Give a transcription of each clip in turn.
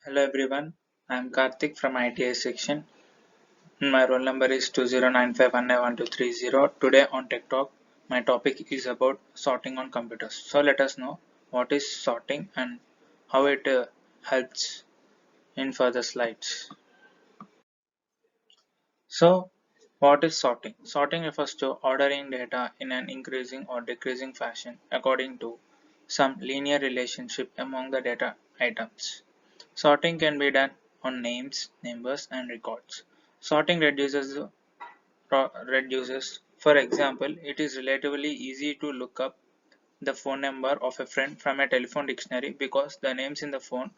Hello everyone, I am Karthik from ITI section. My roll number is 2095191230. Today on Tech Talk, my topic is about sorting on computers. So let us know what is sorting and how it helps in further slides. So what is sorting? Sorting refers to ordering data in an increasing or decreasing fashion according to some linear relationship among the data items. Sorting can be done on names, numbers, and records. Sorting reduces. For example, it is relatively easy to look up the phone number of a friend from a telephone dictionary because the names in the phone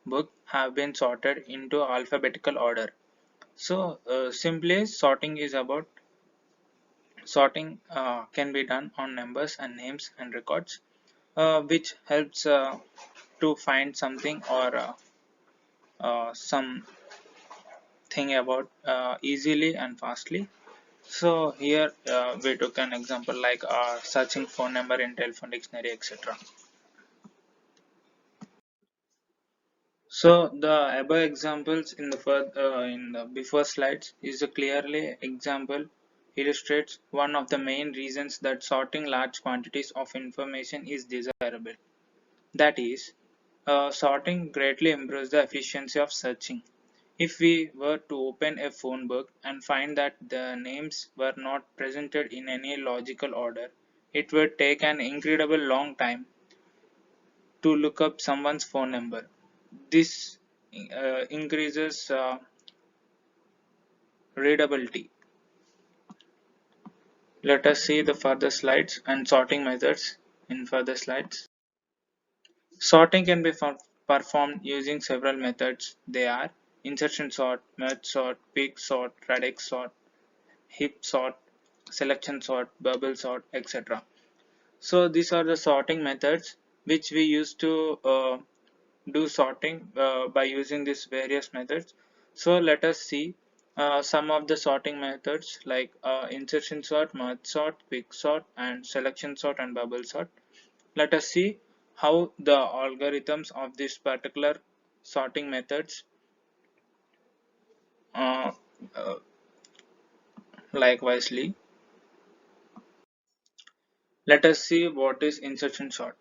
book have been sorted into alphabetical order. So, simply sorting is about sorting can be done on numbers and names and records, which helps to find something or something about easily and fastly. So here we took an example like searching phone number in telephone dictionary, etc. So the above examples in the before slides is a clearly example illustrates one of the main reasons that sorting large quantities of information is desirable. That is, sorting greatly improves the efficiency of searching. If we were to open a phone book and find that the names were not presented in any logical order, it would take an incredible long time to look up someone's phone number. This increases readability. Let us see the further slides and sorting methods in further slides. Sorting can be performed using several methods. They are insertion sort, merge sort, quick sort, radix sort, heap sort, selection sort, bubble sort, etc. So these are the sorting methods which we use to do sorting by using these various methods. So let us see some of the sorting methods like insertion sort, merge sort, quick sort, and selection sort and bubble sort. Let us see how the algorithms of this particular sorting methods uh, uh, likewise. Let us see what is insertion sort.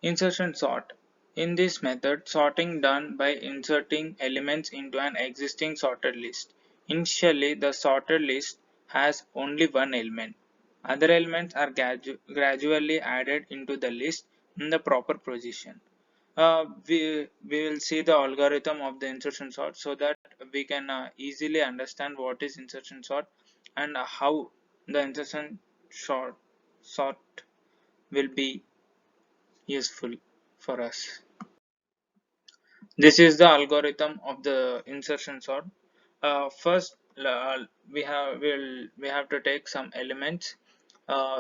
Insertion sort. In this method, sorting done by inserting elements into an existing sorted list. Initially, the sorted list has only one element. Other elements are gradually added into the list in the proper position. We will see the algorithm of the insertion sort so that we can easily understand what is insertion sort and how the insertion sort will be useful for us. This is the algorithm of the insertion sort. First, we have to take some elements.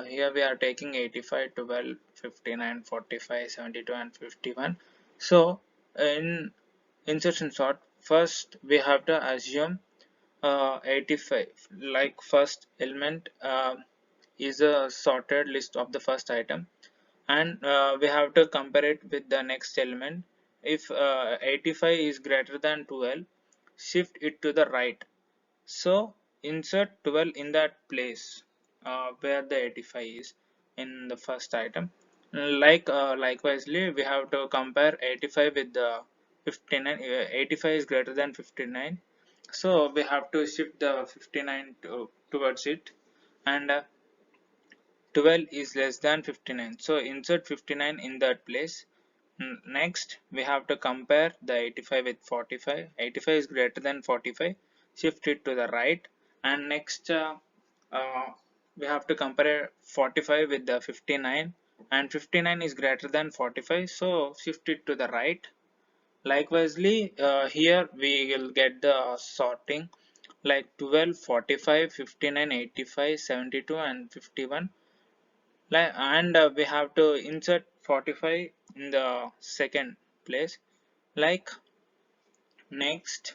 Here we are taking 85, 12, 59, 45, 72, and 51. So in insertion sort, first we have to assume 85 like first element is a sorted list of the first item, and we have to compare it with the next element. If 85 is greater than 12, shift it to the right. So insert 12 in that place where the 85 is in the first item. Likewise, we have to compare 85 with the 59. 85 is greater than 59, so we have to shift the 59 towards it, and 12 is less than 59, so insert 59 in that place. Next we have to compare the 85 with 45. 85 is greater than 45, shift it to the right, and next uh, we have to compare 45 with the 59, and 59 is greater than 45, so shift it to the right. Likewise, here we will get the sorting like 12, 45, 59, 85, 72, and 51. And we have to insert 45 in the second place. Like next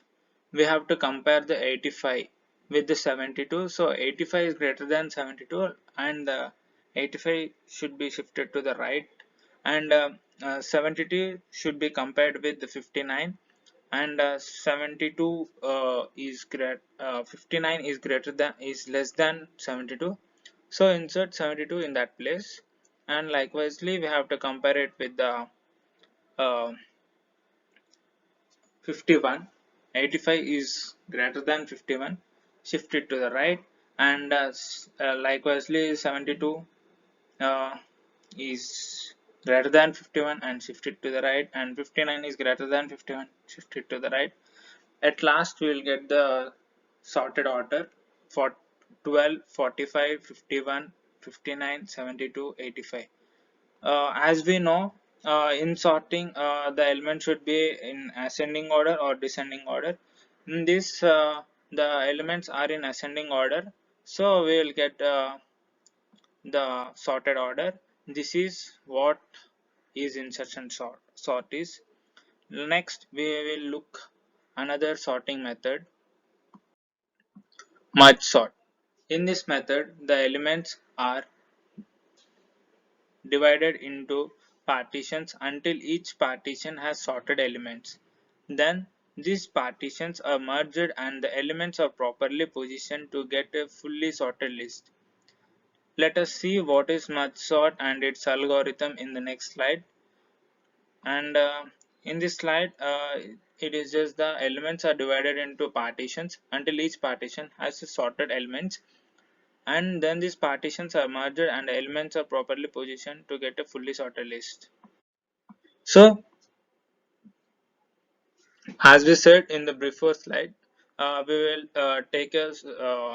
we have to compare the 85 with the 72. So 85 is greater than 72, and the 85 should be shifted to the right, and 72 should be compared with the 59. and 72 is 59 is greater than is less than 72. So insert 72 in that place, and likewisely we have to compare it with the uh, 51. 85 is greater than 51, shift it to the right, and likewisely 72 uh, is greater than 51 and shift it to the right, and 59 is greater than 51, shift it to the right. At last we will get the sorted order for 12, 45, 51, 59, 72, 85. As we know, in sorting, the element should be in ascending order or descending order. In this, the elements are in ascending order, so we will get the sorted order. This is what is insertion sort is. Next, we will look another sorting method, merge sort. In this method, the elements are divided into partitions until each partition has sorted elements. Then these partitions are merged and the elements are properly positioned to get a fully sorted list. Let us see what is merge sort and its algorithm in the next slide. And in this slide, it is just the elements are divided into partitions until each partition has sorted elements, and then these partitions are merged and elements are properly positioned to get a fully sorted list. So as we said in the before slide, we will take a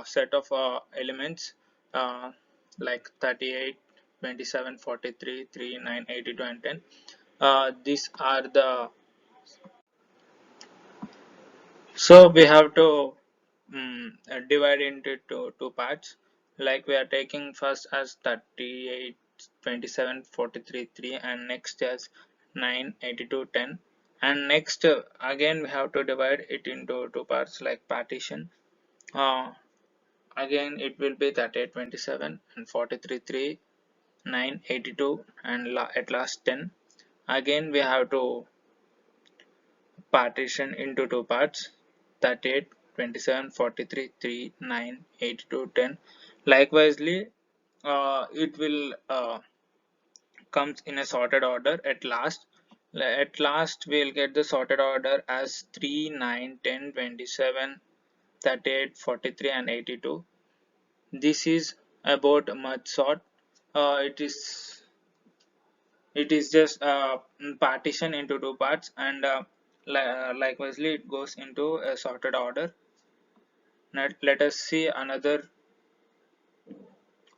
set of elements uh, like 38, 27, 43, 3, 9, 82 and 10. These are the, so we have to divide into two parts, like we are taking first as 38, 27, 43, 3, and next as 9, 82, 10, and next again we have to divide it into two parts like partition. uh, Again it will be 38, 27 and 43, 3, 9, 82, and at last 10. Again we have to partition into two parts, 38, 27, 43, 3, 9, 82, 10. Likewise, it will comes in a sorted order at last. At last we'll get the sorted order as 3, 9, 10, 27, 38, 43 and 82. This is about merge sort. It is just partition into two parts, and likewise it goes into a sorted order. Now let us see another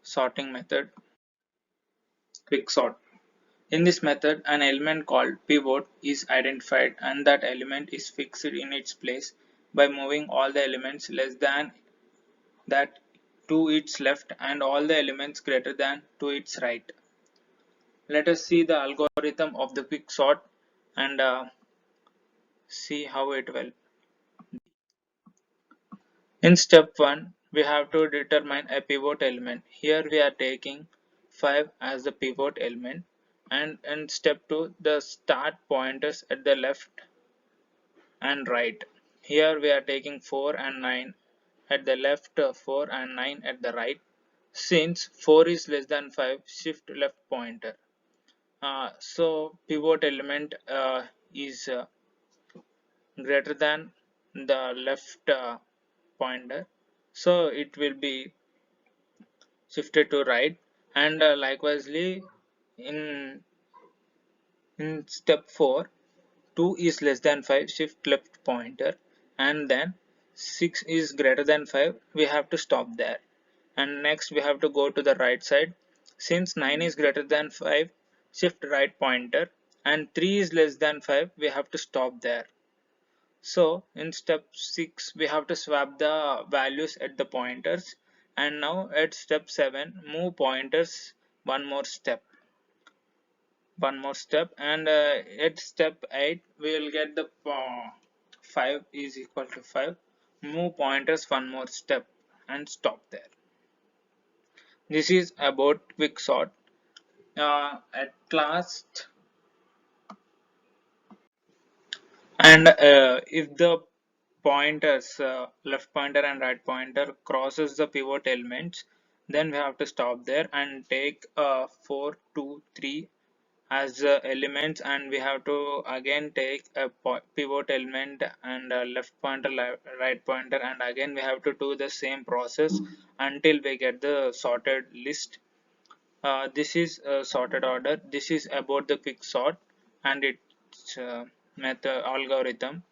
sorting method, quick sort. In this method, an element called pivot is identified, and that element is fixed in its place by moving all the elements less than that to its left and all the elements greater than to its right. Let us see the algorithm of the quick sort and see how it will. In step 1, we have to determine a pivot element. Here we are taking 5 as the pivot element, and in step 2, the start pointers at the left and right. Here we are taking 4 and 9 at the left, 4 and 9 at the right. Since 4 is less than 5, shift left pointer. So pivot element is greater than the left pointer, so it will be shifted to right, and likewisely in step 4, 2 is less than 5, shift left pointer, and then 6 is greater than 5, we have to stop there, and next we have to go to the right side. Since 9 is greater than 5, shift right pointer, and 3 is less than 5, we have to stop there. So in step 6 we have to swap the values at the pointers, and now at step 7 move pointers one more step, and at step 8 we will get the 5 is equal to 5, move pointers one more step and stop there. This is about quick sort. At last, And if the pointers, left pointer and right pointer crosses the pivot elements, then we have to stop there and take 4 2 3 as elements, and we have to again take a pivot element and a left pointer, right pointer, and again we have to do the same process until we get the sorted list. This is a sorted order. This is about the quick sort and its method algorithm.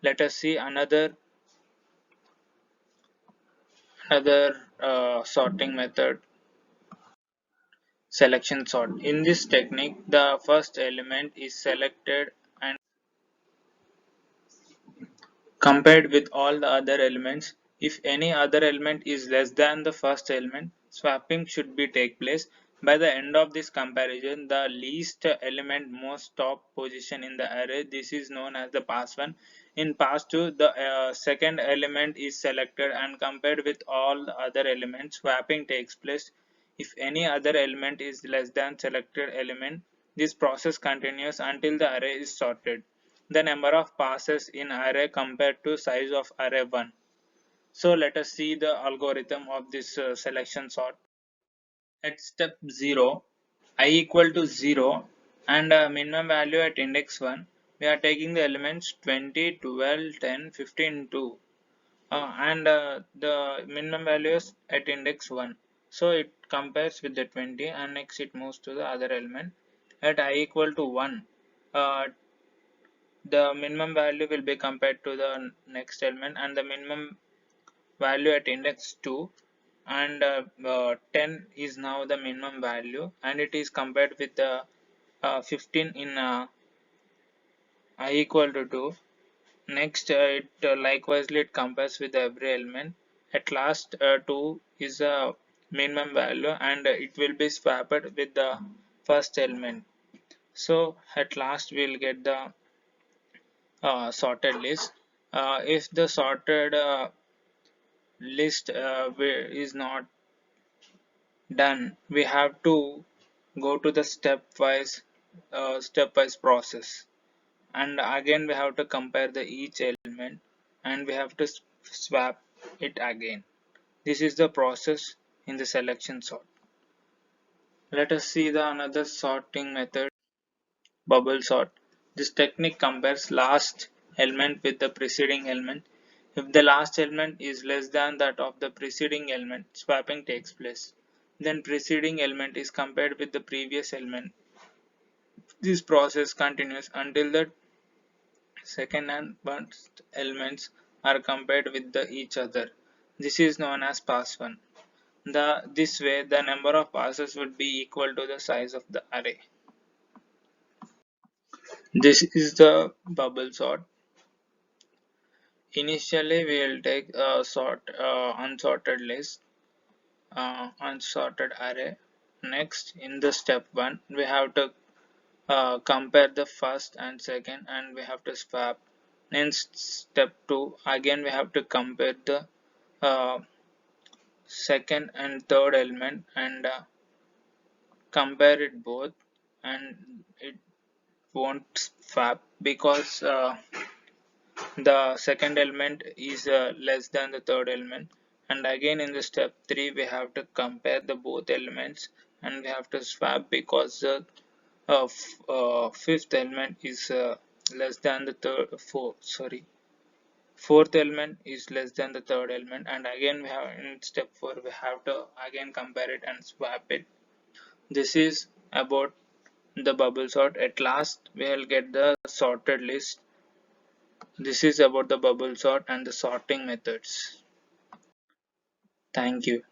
Let us see another sorting method, selection sort. In this technique, the first element is selected and compared with all the other elements. If any other element is less than the first element, swapping should be take place. By the end of this comparison, the least element most top position in the array, this is known as the pass 1. In pass 2, the second element is selected and compared with all the other elements, swapping takes place. If any other element is less than selected element, this process continues until the array is sorted. The number of passes in array compared to size of array 1. So let us see the algorithm of this selection sort. At step 0, I equal to 0 and minimum value at index 1, we are taking the elements 20, 12, 10, 15, 2 and the minimum values at index 1. So it compares with the 20 and next it moves to the other element. At I equal to 1, uh, the minimum value will be compared to the next element and the minimum value at index 2, and 10 is now the minimum value and it is compared with the 15 in I equal to 2. Next it likewise it compares with every element. At last 2 is a minimum value and it will be swapped with the first element. So at last we'll get the sorted list. If the sorted list is not done, we have to go to the stepwise process, and again we have to compare the each element and we have to swap it again. This is the process in the selection sort. Let us see the another sorting method, bubble sort. This technique compares last element with the preceding element. If the last element is less than that of the preceding element, swapping takes place. Then preceding element is compared with the previous element. This process continues until the second and first elements are compared with each other. This is known as pass 1. This way, the number of passes would be equal to the size of the array. This is the bubble sort. Initially, we will take a unsorted list, unsorted array. Next, in the step 1, we have to compare the first and second and we have to swap. In step 2, again we have to compare the uh, second and third element and compare it both, and it won't swap because the second element is less than the third element. And again in the step 3 we have to compare the both elements and we have to swap because the fifth element is less than the fourth element is less than the third element, and again we have in step 4 we have to again compare it and swap it. This is about the bubble sort. At last we will get the sorted list. This is about the bubble sort and the sorting methods. Thank you.